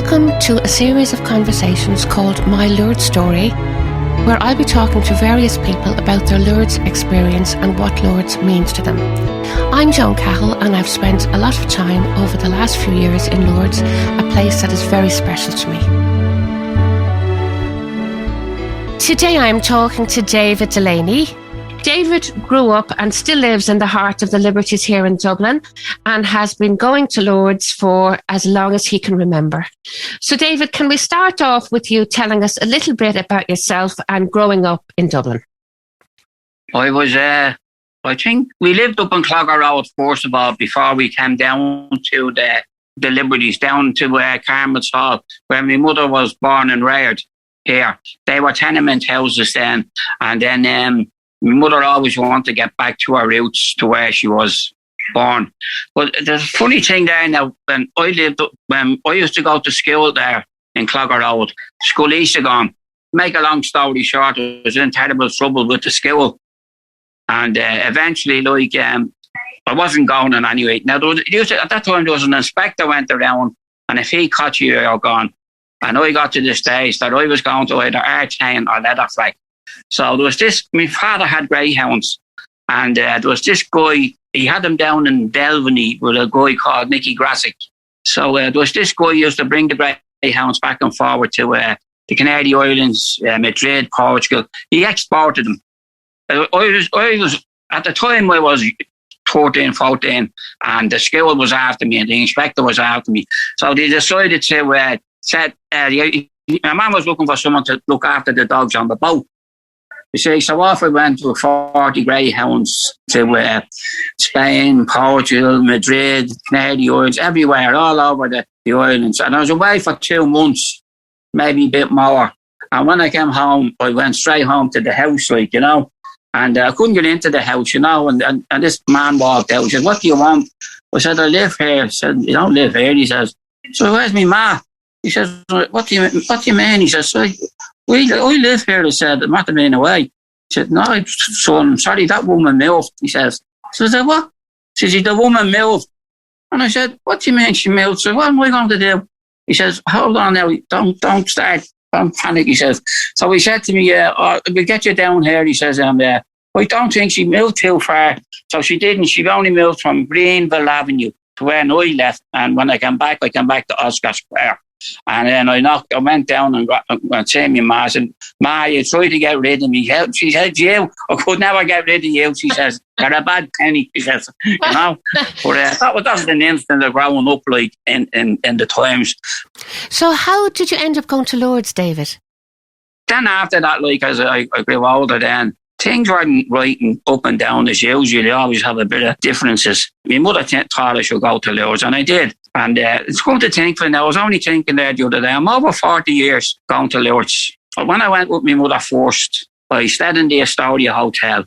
Welcome to a series of conversations called My Lourdes Story, where I'll be talking to various people about their Lourdes experience and what Lourdes means to them. I'm Joan Cahill, and I've spent a lot of time over the last few years in Lourdes, a place that is very special to me. Today I'm talking to David Delaney. David grew up and still lives in the heart of the Liberties here in Dublin and has been going to Lourdes for as long as he can remember. So David, can we start off with you telling us a little bit about yourself and growing up in Dublin? I think we lived up on Clogger Road first of all before we came down to the Liberties, down to Carmel's Hall, where my mother was born and reared here. They were tenement houses then, and then my mother always wanted to get back to her roots, to where she was born. But the funny thing there now, when I used to go to school there in Clogger Road, school used to go. Make a long story short, I was in terrible trouble with the school. And eventually, I wasn't going on anyway. Now, at that time, there was an inspector went around, and if he caught you, you're gone. And I got to the stage that I was going to either Artane or Leatherflag. So there was this, my father had greyhounds, and there was this guy, he had them down in Delvany with a guy called Nicky Grassick. So there was this guy who used to bring the greyhounds back and forward to the Canary Islands, Madrid, Portugal. He exported them. I was at the time I was 13, 14, and the school was after me and the inspector was after me. So they decided to my mum was looking for someone to look after the dogs on the boat. You see, so off I went with 40 greyhounds to Spain, Portugal, Madrid, Canary Islands, everywhere, all over the islands. And I was away for 2 months, maybe a bit more. And when I came home, I went straight home to the house, and I couldn't get into the house, and this man walked out. He said, "What do you want?" I said, "I live here." He said, "You don't live here." He says, "So where's my ma?" He says, What do you mean?" He says, "I live here." I said, "I'm not been away." He said, "No, son, I'm sorry, that woman moved." He says, "So I said, what?" He says, "The woman moved." And I said, "What do you mean she moved?" So what am I going to do? He says, "Hold on now, don't start. Don't panic." He says, so he said to me, "We'll get you down here." He says, I don't think she moved too far. So she didn't. She only moved from Greenville Avenue to where I left. And when I came back to Oscar Square. And then I went down and said to my ma, I said, "Ma, you tried to get rid of me." She said, "You, I could never get rid of you." She says, "You're a bad penny." She says, But that was an instant of growing up in the times. So how did you end up going to Lourdes, David? Then after that, as I grew older, then things weren't right and up and down as usual. You always have a bit of differences. My mother thought I should go to Lourdes, and I did. And it's good to think for now. I was only thinking there the other day, I'm over 40 years going to Lourdes. But when I went with my mother first, I stayed in the Astoria Hotel.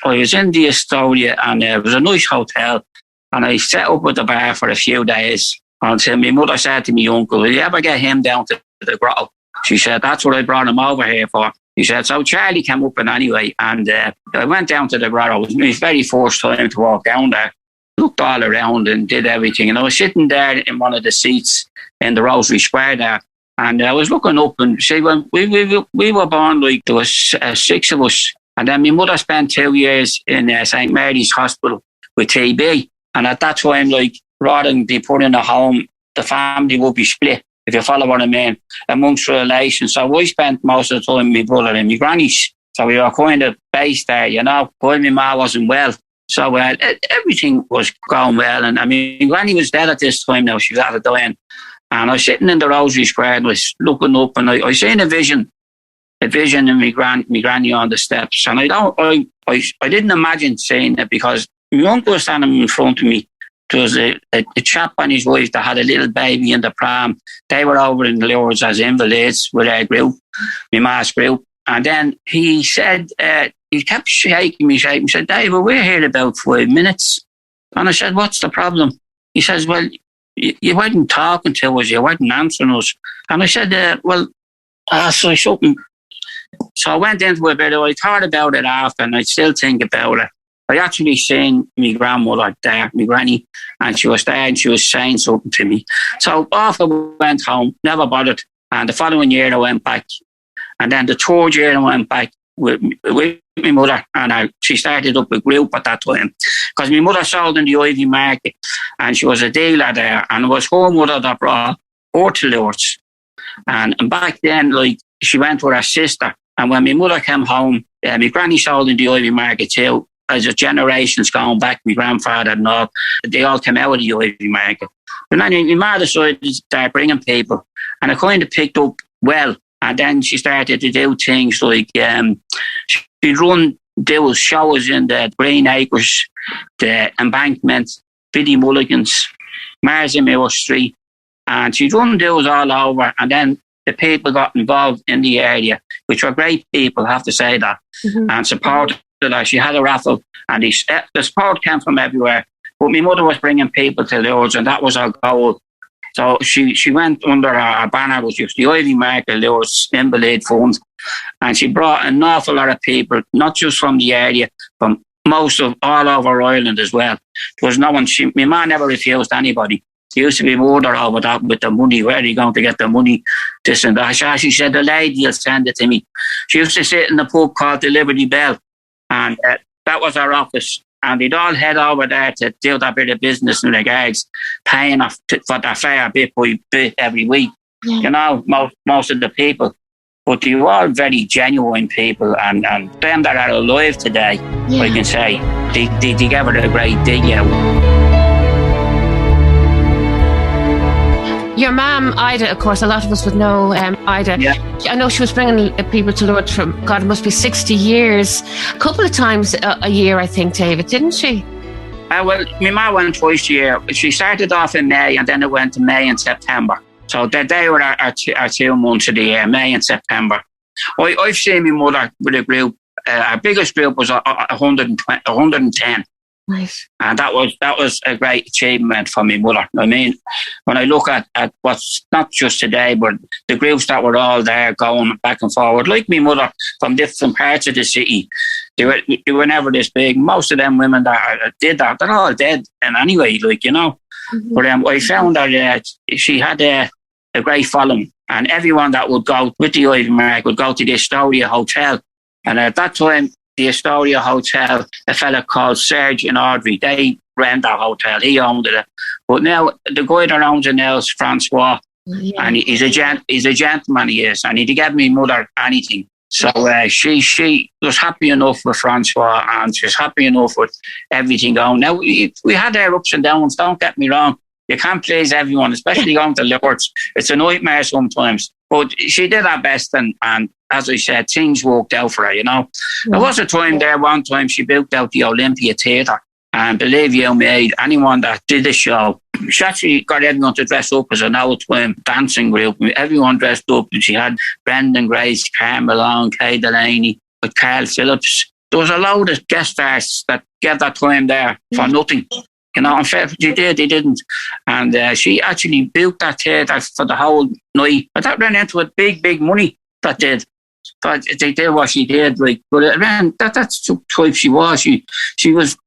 I was in the Astoria, and it was a nice hotel. And I set up at the bar for a few days. And my mother said to my uncle, "Will you ever get him down to the grotto?" She said, "That's what I brought him over here for." He said, so Charlie came up anyway, and I went down to the grotto. It was my very first time to walk down there. Looked all around and did everything. And I was sitting there in one of the seats in the Rosary Square there. And I was looking up, and see, when we were born, there was 6 of us. And then my mother spent 2 years in St. Mary's Hospital with TB. And at that time, rather than be put in a home, the family would be split, if you follow what I mean, amongst relations. So I spent most of the time with my brother and my grannies. So we were kind of based there, while my ma wasn't well. So everything was going well. And I mean, granny was dead at this time now. She was out of dying. And I was sitting in the Rosary Square and I was looking up, and I seen a vision of my granny on the steps. And I didn't imagine seeing it, because my uncle was standing in front of me. There was a chap and his wife that had a little baby in the pram. They were over in Lourdes as invalids with our group, my ma's group. And then he said, he kept shaking me. He said, "David, we're here about 5 minutes." And I said, "What's the problem?" He says, "Well, you weren't talking to us. You weren't answering us." And I said, so something. So I went into it a bit. I thought about it after, and I still think about it. I actually seen my grandmother there, my granny, and she was there and she was saying something to me. So off I went home, never bothered. And the following year I went back. And then the third year I went back with my mother, and she started up a group at that time. Because my mother sold in the Ivy Market, and she was a dealer there, and it was her mother that brought her to Lourdes. And back then, like, she went with her sister. And when my mother came home, my granny sold in the Ivy Market too. As the generations going back, my grandfather and all, they all came out of the Ivy Market. And then my mother decided to start bringing people. And it kind of picked up well. And then she started to do things like, she'd run those shows in the Green Acres, the Embankment, Biddy Mulligan's, Mars and Moore Street. And she'd run those all over. And then the people got involved in the area, which were great people, I have to say that, and supported her. She had a raffle, and the support came from everywhere. But my mother was bringing people to Lourdes, and that was our goal. So she went under our banner, which was the Ivy Market Lourdes Invalid Fund, and she brought an awful lot of people, not just from the area, from most of all over Ireland as well. There was no one. My man never refused anybody. There used to be murder over that with the money. Where are you going to get the money? This and that. She said, the lady will send it to me. She used to sit in the pub called the Liberty Bell, and that was her office. And they'd all head over there to do that bit of business in regards paying for their fare bit by bit every week. Yeah. You know, most of the people. But they were all very genuine people, and them that are alive today, I can say, they gave it a great dig out. Your mum, Ida, of course, a lot of us would know Ida. Yeah. I know she was bringing people to Lourdes from, God, it must be 60 years. A couple of times a year, I think, David, didn't she? Well, my mum went twice a year. She started off in May, and then it went to May and September. So they were our 2 months of the year, May and September. I've seen my mother with a group. Our biggest group was 110. Nice. And that was a great achievement for my mother. I mean, when I look at what's not just today, but the groups that were all there going back and forward, like my mother from different parts of the city, they were never this big. Most of them women that did that, they're all dead. And anyway, like, you know. Mm-hmm. But I found that she had a great following, and everyone that would go with the Ivy Mark would go to the Astoria Hotel. And at that time, the Astoria Hotel, a fella called Serge and Audrey, they ran that hotel. He owned it. But now the guy that owns it now is Francois, and he's a gentleman, he is, and he'd give me mother anything. So she was happy enough with Francois, and she was happy enough with everything going. Now, we had our ups and downs, don't get me wrong. You can't please everyone, especially going to Lourdes. It's a nightmare sometimes. But she did her best, and as I said, things worked out for her, you know. There was a time there, one time, she built out the Olympia Theatre. And believe you me, anyone that did the show, she actually got everyone to dress up as an old-time dancing group. Everyone dressed up. And she had Brendan Grace, Carl Malone, David Delaney, with Carl Phillips. There was a load of guest stars that gave that time there for nothing. You know, in fact, they didn't. And she actually built that theatre for the whole night. But that ran into it big money, that did. But they did what she did. Like, but it ran, that's the type she was. She was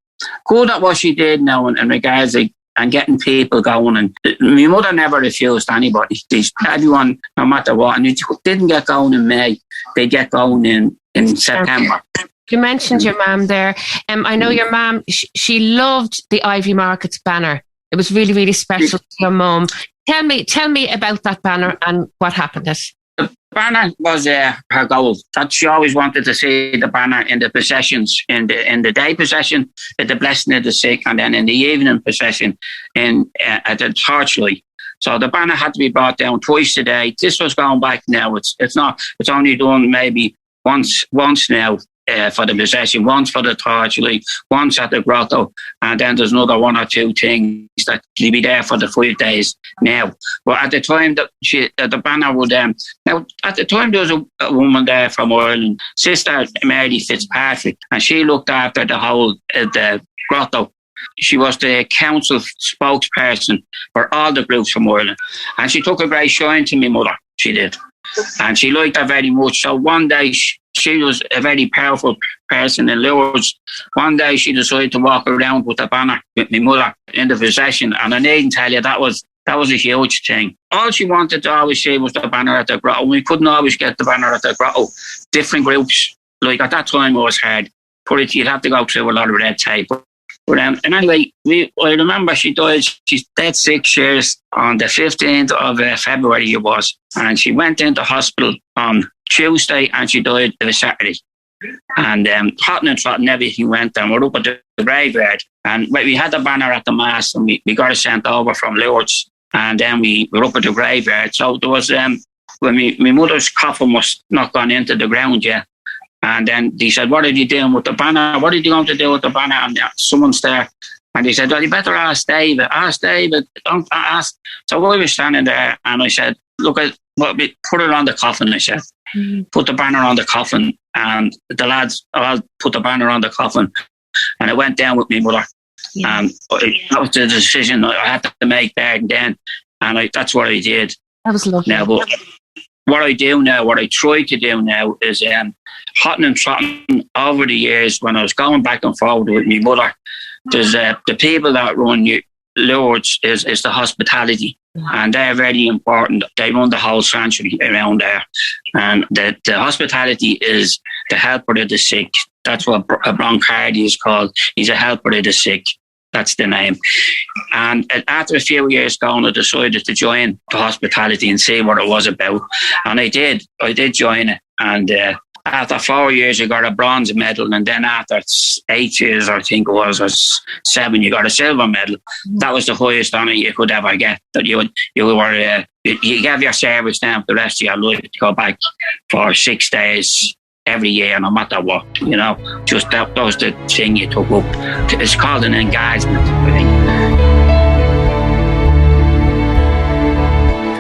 good at what she did now in regards to, and getting people going. And my mother never refused anybody. Everyone, no matter what. And it didn't get going in May. They get going in September. You mentioned your mum there. I know your mum, she loved the Ivy Markets banner. It was really, really special to your mum. Tell me about that banner and what happened. The banner was her goal. That she always wanted to see the banner in the processions, in the day procession, at the blessing of the sick, and then in the evening procession at the torchlight. So the banner had to be brought down twice a day. This was going back now. It's not. It's only done maybe once now. For the procession, once for the torchlight, once at the grotto, and then there's another 1 or 2 things that will be there for the 5 days now. But at the time that the banner would now at the time there was a woman there from Ireland, Sister Mary Fitzpatrick, and she looked after the whole the grotto. She was the council spokesperson for all the groups from Ireland, and she took a great shine to me mother. She did. And she liked her very much. So one day she was a very powerful person in Lourdes. One day she decided to walk around with a banner with my mother in the procession, and I needn't tell you that was a huge thing. All she wanted to always see was the banner at the grotto. We couldn't always get the banner at the grotto. Different groups, like at that time it was hard. You'd have to go through a lot of red tape. But and anyway, I remember she died. She's dead 6 years on the 15th of February it was, and she went into hospital on Tuesday and she died on Saturday. And hot and trot and everything went down. We're up at the graveyard, and we had the banner at the mass, and we got it sent over from Lourdes, and then we were up at the graveyard. So there was when my mother's coffin was not gone into the ground yet. And then they said, what are you doing with the banner? What are you going to do with the banner? And someone's there. And he said, well, you better ask David. Ask David. Don't ask. So I was standing there and I said, look, put it on the coffin, I said. Put the banner on the coffin. And the lads all put the banner on the coffin. And I went down with my mother. Yeah. And that was the decision I had to make there and then. And that's what I did. That was lovely. Now, but what I do now, what I try to do now is hotting and trotting over the years when I was going back and forward with my mother. There's the people that run Lourdes is the hospitality, and they're very important. They run the whole sanctuary around there, and the hospitality is the helper of the sick. That's what a broncardi is called. He's a helper of the sick. That's the name. And after a few years going, I decided to join the hospitality and see what it was about. And I did join it. And after 4 years, you got a bronze medal. And then after 8 years, I think it was, or 7, you got a silver medal. That was the highest honour you could ever get. That you gave your service down for the rest of your life to go back for 6 days. Every year, no matter what, just that was the thing you took up. It's called an engagement, I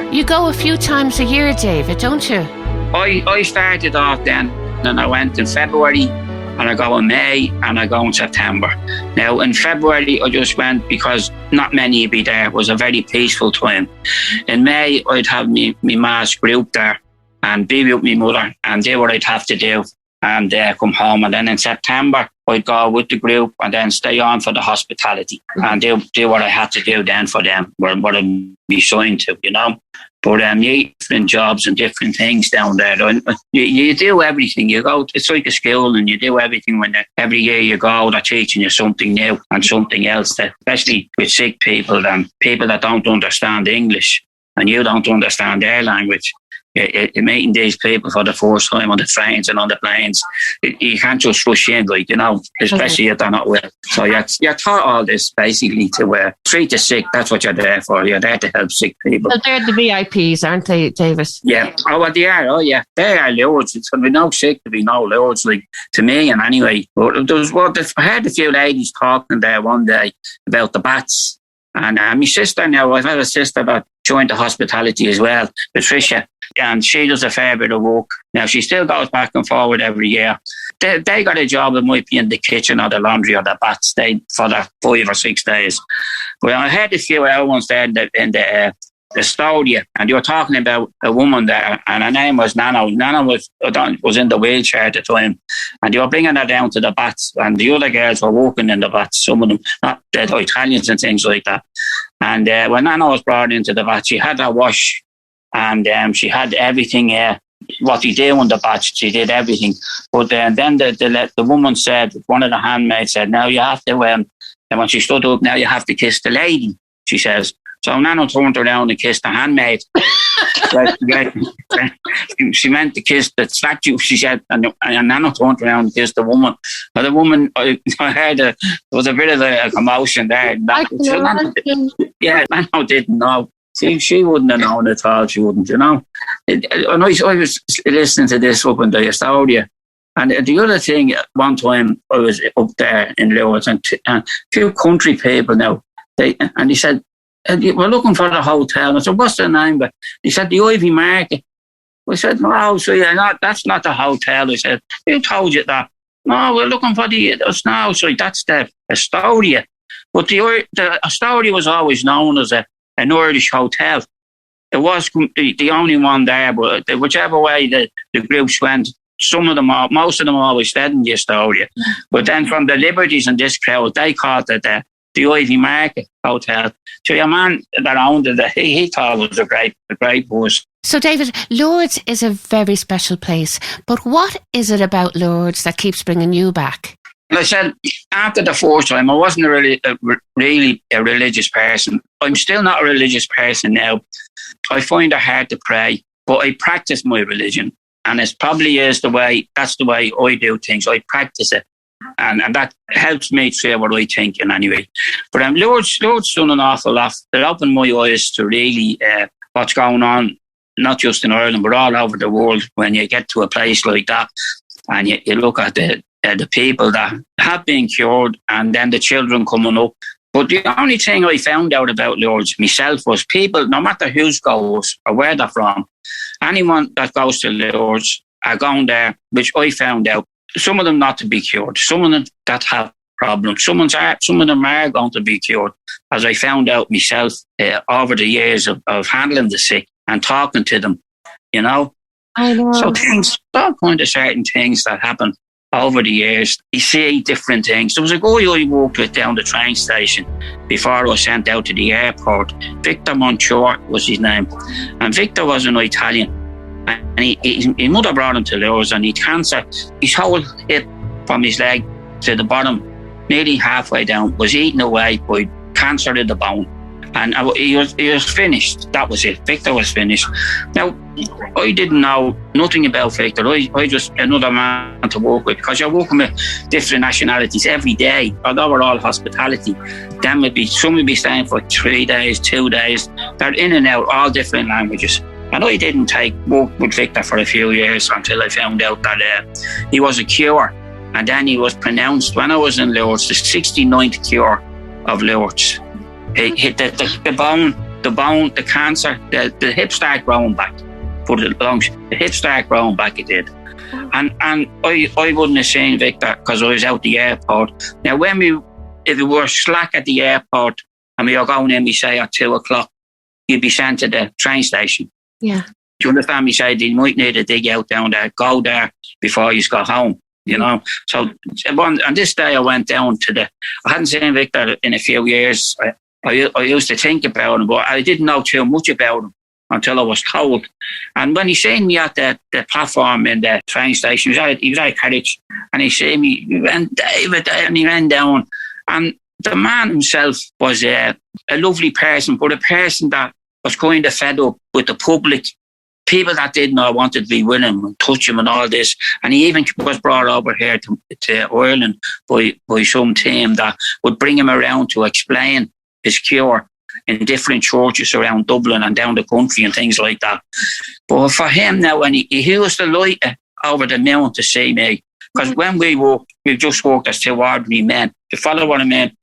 think. You go a few times a year, David, don't you? I started off then, and I went in February, and I go in May, and I go in September. Now, in February, I just went because not many would be there. It was a very peaceful time. In May, I'd have me mass group there, and be with my mother and do what I'd have to do and come home. And then in September, I'd go with the group and then stay on for the hospitality and do what I had to do then for them, what I'd be signed to, But different jobs and different things down there. You do everything. You go, it's like a school, and you do everything. Every year you go, they're teaching you something new and something else, especially with sick people and people that don't understand English and you don't understand their language. You're meeting these people for the first time on the trains and on the planes. You can't just rush in, especially if they're not well. So you're taught all this basically to treat the sick. That's what you're there for. You're there to help sick people. Well, they're the VIPs, aren't they, Davis? Yeah. Oh, well, they are. Oh, yeah. They are Lourdes. It's going to be no sick to be no Lourdes, to me. And anyway, but I heard a few ladies talking there one day about the bats. And my sister now, I've had a sister that joined the hospitality as well, Patricia, and she does a fair bit of work. Now, she still goes back and forward every year. They got a job that might be in the kitchen or the laundry or the bats for the 5 or 6 days. But I heard a few other ones there in the Estonia, and you were talking about a woman there, and her name was Nana. Nana was in the wheelchair at the time, and you were bringing her down to the bats, and the other girls were working in the bats, some of them, not the Italians and things like that. And when Nana was brought into the bat, she had her wash, and she had everything what they do in the bats, she did everything. But then the woman said, one of the handmaids said, now you have to, and when she stood up, now you have to kiss the lady, she says. So Nana turned around and kissed the handmaid. She meant to kiss the statue, she said, and Nana turned around and kissed the woman. But the woman, I heard there was a bit of a commotion there. Nana didn't know. She wouldn't have known at all, she wouldn't, And I was listening to this up in the Estonia. And the other thing, one time I was up there in Lourdes, and a few country people now, they said, we're looking for the hotel. I said, what's the name? But he said, the Ivy Market. We said, no, so that's not the hotel. He said, who told you that? No, we're looking for that's the Astoria. But the Astoria was always known as an Irish hotel. It was the only one there, but whichever way the groups went, some of them, most of them always said in the Astoria. But then from the Liberties and this crowd, they called it the Ivy Market Hotel. So your man that owned it, he thought it was a great bus. So David, Lourdes is a very special place. But what is it about Lourdes that keeps bringing you back? Like I said, after the first time, I wasn't really a religious person. I'm still not a religious person now. I find it hard to pray, but I practice my religion. And it probably is that's the way I do things. I practice it. And that helps me to say what I think in any way. But Lourdes done an awful lot. It opened my eyes to really what's going on, not just in Ireland, but all over the world. When you get to a place like that and you look at the people that have been cured and then the children coming up. But the only thing I found out about Lourdes myself was people, no matter who's goes or where they're from, anyone that goes to Lourdes are going there, which I found out. Some of them not to be cured, some of them that have problems, some of them are going to be cured, as I found out myself over the years of handling the sick and talking to them, you know. I know. So all kind of certain things that happen over the years. You see different things. There was a guy I worked with down the train station before I was sent out to the airport. Victor Monchor was his name. And Victor was an Italian. And his mother brought him to Lourdes and he had cancer. His whole hip from his leg to the bottom, nearly halfway down, was eaten away by cancer in the bone. And he was finished. That was it. Victor was finished. Now, I didn't know nothing about Victor. I just another man to work with, because you're working with different nationalities every day. Although we're all hospitality, some would be staying for 3 days, 2 days. They're in and out, all different languages. And I didn't work with Victor for a few years until I found out that he was a cure. And then he was pronounced, when I was in Lourdes, the 69th cure of Lourdes. It hit the bone, the cancer, the hip started growing back. For the lungs, the hip started growing back, it did. And I wouldn't have seen Victor because I was out the airport. Now, if we were slack at the airport and we were going in, we say at 2:00, you'd be sent to the train station. Yeah. Do you understand me? Say you might need a dig out down there, go there before you go home. You know, so on this day I went down I hadn't seen Victor in a few years. I used to think about him, but I didn't know too much about him until I was told. And when he seen me at the platform in the train station, he was at a carriage, and he seen me, he went, David, and he ran down. And the man himself was a lovely person, but a person that was kind of fed up with the public. People that didn't know wanted to be with him and touch him and all this. And he even was brought over here to Ireland by some team that would bring him around to explain his cure in different churches around Dublin and down the country and things like that. But for him now, when he was the light over the moon to see me, because when we just walked as two ordinary men. To follow what I mean,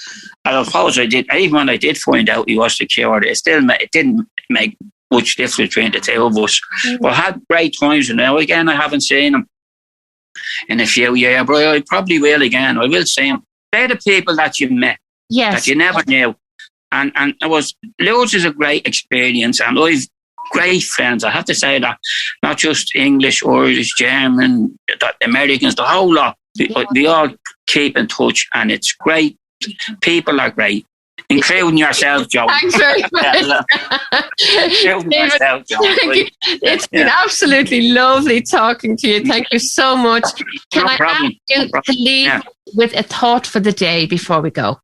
I suppose I did. Even when I did find out he was the cure, it didn't make much difference between the two of us. But I had great times, and now again I haven't seen him in a few years, but I probably will again. I will see him. They're the people that you met, that you never knew. And Lourdes is a great experience, and I've great friends. I have to say that, not just English, Irish, German, Americans, the whole lot. We all keep in touch, and it's great. People are great, including yourself, Joe. Thanks very much. It's been absolutely lovely talking to you. Thank you so much. Can I ask you to leave with a thought for the day before we go?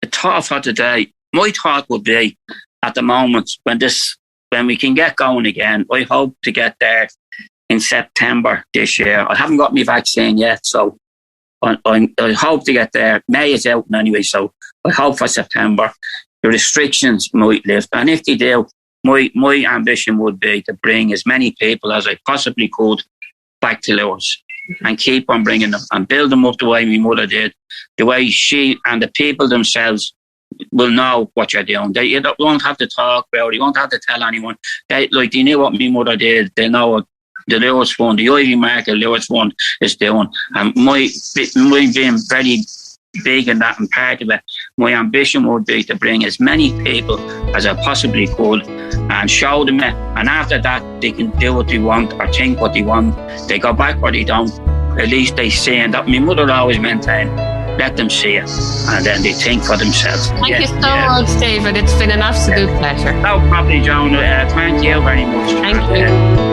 A thought for the day. My thought would be, at the moment, when we can get going again, I hope to get there in September this year. I haven't got my vaccine yet, so I hope to get there. May is out anyway, so I hope for September. The restrictions might lift, and if they do, my ambition would be to bring as many people as I possibly could back to Lourdes and keep on bringing them and build them up the way my mother did, the way she and the people themselves will know what you're doing. You won't have to talk about it. You won't have to tell anyone. They knew what my mother did. They know what the Lourdes Fund, the Ivy Market Lourdes Fund is doing. And my being very big in that and part of it. My ambition would be to bring as many people as I possibly could and show them it. And after that, they can do what they want or think what they want. They go back or they don't. At least they see. And that my mother always maintained, let them see it, and then they think for themselves. Thank you so much, David. It's been an absolute pleasure. No problem, Joan. Thank you very much. Thank you.